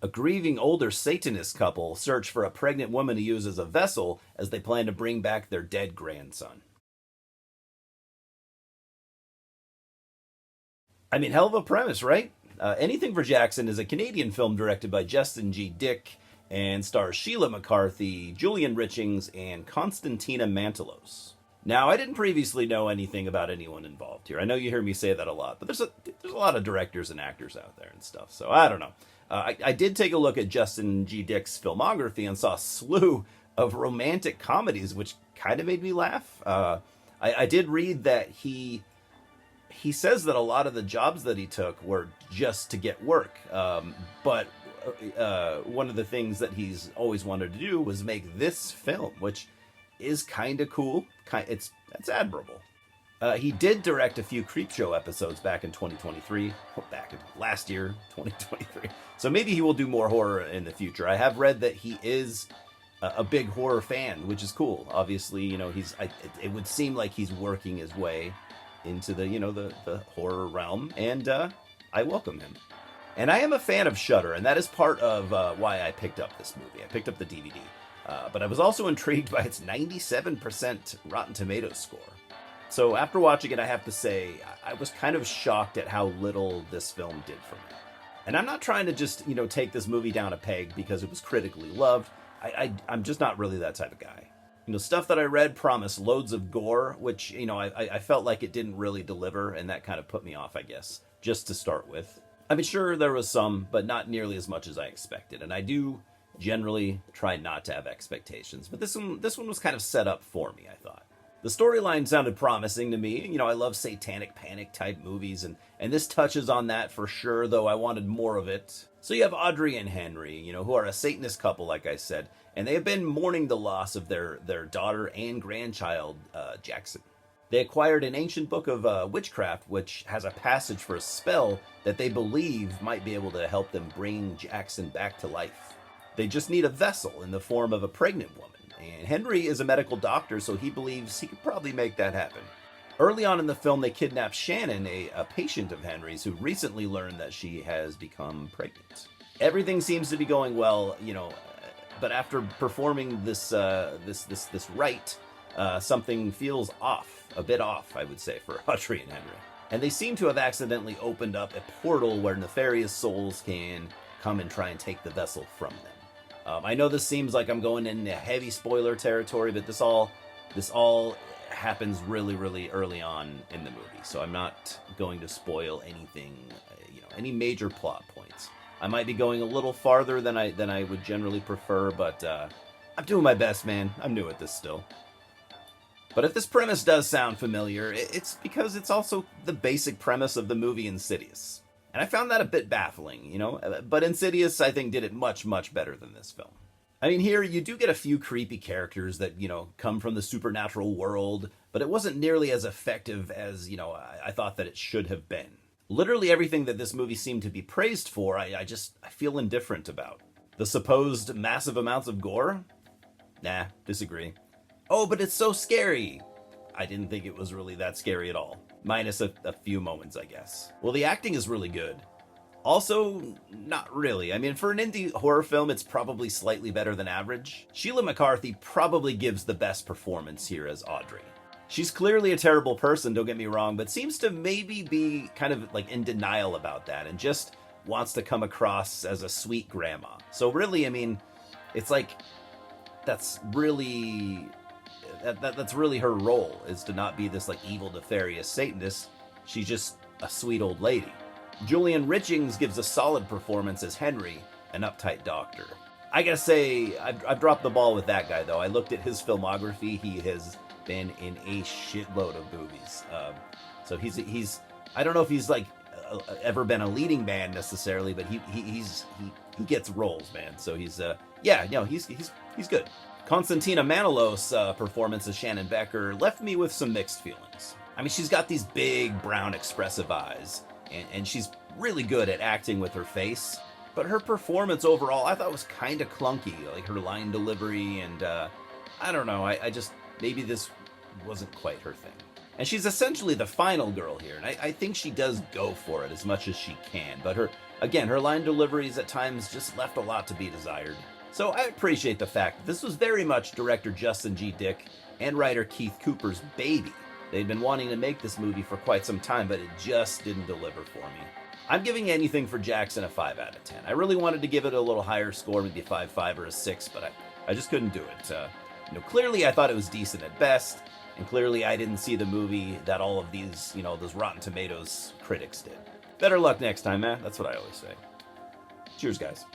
A grieving older Satanist couple search for a pregnant woman to use as a vessel as they plan to bring back their dead grandson. I mean, hell of a premise, right? Anything for Jackson is a Canadian film directed by Justin G. Dyck and stars Sheila McCarthy, Julian Richings, and Konstantina Mantelos. Now, I didn't previously know anything about anyone involved here. I know you hear me say that a lot, but there's a lot of directors and actors out there and stuff, so I don't know. I did take a look at Justin G. Dyck's filmography and saw a slew of romantic comedies, which kind of made me laugh. I did read that he says that a lot of the jobs that he took were just to get work, but one of the things that he's always wanted to do was make this film, which is kind of cool. It's admirable. He did direct a few Creepshow episodes back in 2023, back in last year, 2023. So maybe he will do more horror in the future. I have read that he is a big horror fan, which is cool. Obviously, you know, it would seem like he's working his way into the horror realm, and I welcome him. And I am a fan of Shudder, and that is part of why I picked up this movie. I picked up the DVD, but I was also intrigued by its 97% Rotten Tomatoes score. So after watching it, I have to say, I was kind of shocked at how little this film did for me. And I'm not trying to just, take this movie down a peg because it was critically loved. I'm just not really that type of guy. Stuff that I read promised loads of gore, which, I felt like it didn't really deliver, and that kind of put me off, I guess, just to start with. I mean, sure, there was some, but not nearly as much as I expected. And I do generally try not to have expectations, but this one was kind of set up for me, I thought. The storyline sounded promising to me. I love satanic panic type movies, and this touches on that for sure, though I wanted more of it. So you have Audrey and Henry, who are a Satanist couple, like I said, and they have been mourning the loss of their daughter and grandchild, Jackson. They acquired an ancient book of witchcraft, which has a passage for a spell that they believe might be able to help them bring Jackson back to life. They just need a vessel in the form of a pregnant woman. And Henry is a medical doctor, so he believes he could probably make that happen. Early on in the film, they kidnap Shannon, a patient of Henry's, who recently learned that she has become pregnant. Everything seems to be going well, but after performing this rite, something feels off, a bit off, I would say, for Audrey and Henry. And they seem to have accidentally opened up a portal where nefarious souls can come and try and take the vessel from them. I know this seems like I'm going into heavy spoiler territory, but this all happens really, really early on in the movie, so I'm not going to spoil anything, any major plot points. I might be going a little farther than I would generally prefer, but I'm doing my best, man. I'm new at this still. But if this premise does sound familiar, it's because it's also the basic premise of the movie Insidious. And I found that a bit baffling, but Insidious, I think, did it much, much better than this film. I mean, here you do get a few creepy characters that, come from the supernatural world, but it wasn't nearly as effective as, I thought that it should have been. Literally everything that this movie seemed to be praised for, I feel indifferent about. The supposed massive amounts of gore? Nah, disagree. Oh, but it's so scary! I didn't think it was really that scary at all. Minus a few moments, I guess. Well, the acting is really good. Also, not really. I mean, for an indie horror film, it's probably slightly better than average. Sheila McCarthy probably gives the best performance here as Audrey. She's clearly a terrible person, don't get me wrong, but seems to maybe be kind of like in denial about that and just wants to come across as a sweet grandma. So really, I mean, it's like that's really her role, is to not be this like evil nefarious Satanist. She's just a sweet old lady. Julian Richings gives a solid performance as Henry, an uptight doctor. I gotta say, I've dropped the ball with that guy though. I looked at his filmography. He has been in a shitload of movies. So he's I don't know if he's like ever been a leading man necessarily, but he gets roles, man. So he's good. Konstantina Mantelos' performance as Shannon Becker left me with some mixed feelings. I mean, she's got these big, brown, expressive eyes, and she's really good at acting with her face, but her performance overall I thought was kind of clunky, like her line delivery, and I don't know, I just, maybe this wasn't quite her thing. And she's essentially the final girl here, and I think she does go for it as much as she can, but her line deliveries at times just left a lot to be desired. So I appreciate the fact that this was very much director Justin G. Dyck and writer Keith Cooper's baby. They'd been wanting to make this movie for quite some time, but it just didn't deliver for me. I'm giving Anything for Jackson a 5 out of 10. I really wanted to give it a little higher score, maybe a 5.5 or a 6, but I just couldn't do it. Clearly I thought it was decent at best, and clearly I didn't see the movie that all of these, those Rotten Tomatoes critics did. Better luck next time, man. That's what I always say. Cheers, guys.